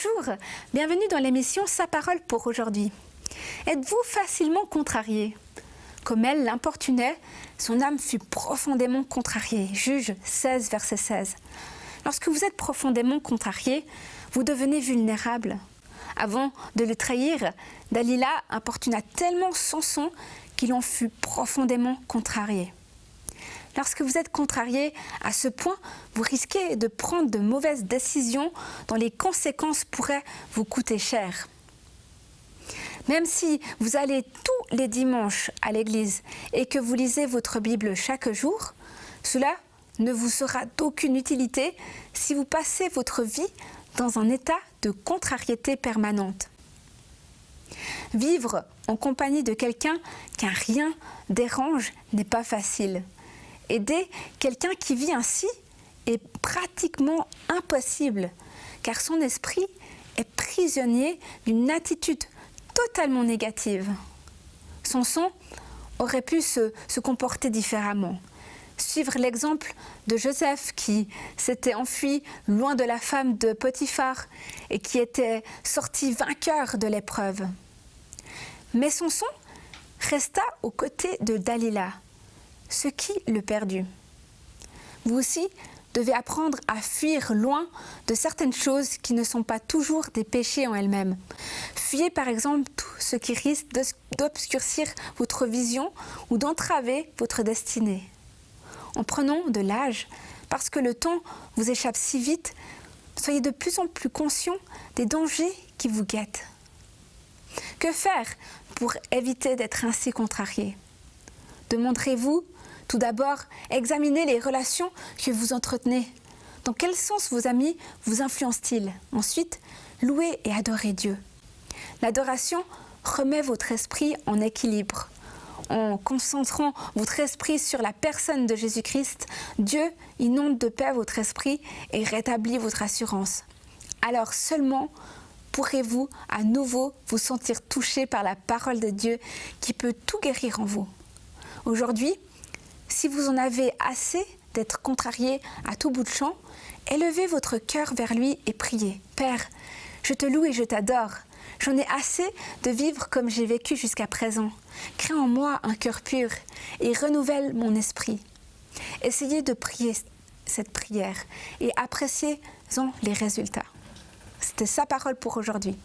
Bonjour, bienvenue dans l'émission Sa parole pour aujourd'hui. Êtes-vous facilement contrarié? Comme elle l'importunait, son âme fut profondément contrariée. Juge 16, verset 16. Lorsque vous êtes profondément contrarié, vous devenez vulnérable. Avant de le trahir, Dalila importuna tellement Samson qu'il en fut profondément contrarié. Lorsque vous êtes contrarié à ce point, vous risquez de prendre de mauvaises décisions dont les conséquences pourraient vous coûter cher. Même si vous allez tous les dimanches à l'église et que vous lisez votre Bible chaque jour, cela ne vous sera d'aucune utilité si vous passez votre vie dans un état de contrariété permanente. Vivre en compagnie de quelqu'un qu'un rien dérange n'est pas facile. Aider quelqu'un qui vit ainsi est pratiquement impossible, car son esprit est prisonnier d'une attitude totalement négative. Samson aurait pu se comporter différemment. Suivre l'exemple de Joseph qui s'était enfui loin de la femme de Potiphar et qui était sorti vainqueur de l'épreuve. Mais Samson resta aux côtés de Dalila, ce qui le perdut. Vous aussi devez apprendre à fuir loin de certaines choses qui ne sont pas toujours des péchés en elles-mêmes. Fuyez par exemple tout ce qui risque d'obscurcir votre vision ou d'entraver votre destinée. En prenant de l'âge, parce que le temps vous échappe si vite, soyez de plus en plus conscient des dangers qui vous guettent. Que faire pour éviter d'être ainsi contrarié? Demanderez-vous tout d'abord, examinez les relations que vous entretenez. Dans quel sens vos amis vous influencent-ils? Ensuite, louez et adorez Dieu. L'adoration remet votre esprit en équilibre. En concentrant votre esprit sur la personne de Jésus-Christ, Dieu inonde de paix votre esprit et rétablit votre assurance. Alors seulement pourrez-vous à nouveau vous sentir touché par la parole de Dieu qui peut tout guérir en vous. Aujourd'hui, si vous en avez assez d'être contrarié à tout bout de champ, élevez votre cœur vers lui et priez. Père, je te loue et je t'adore. J'en ai assez de vivre comme j'ai vécu jusqu'à présent. Crée en moi un cœur pur et renouvelle mon esprit. Essayez de prier cette prière et appréciez-en les résultats. C'était Sa parole pour aujourd'hui.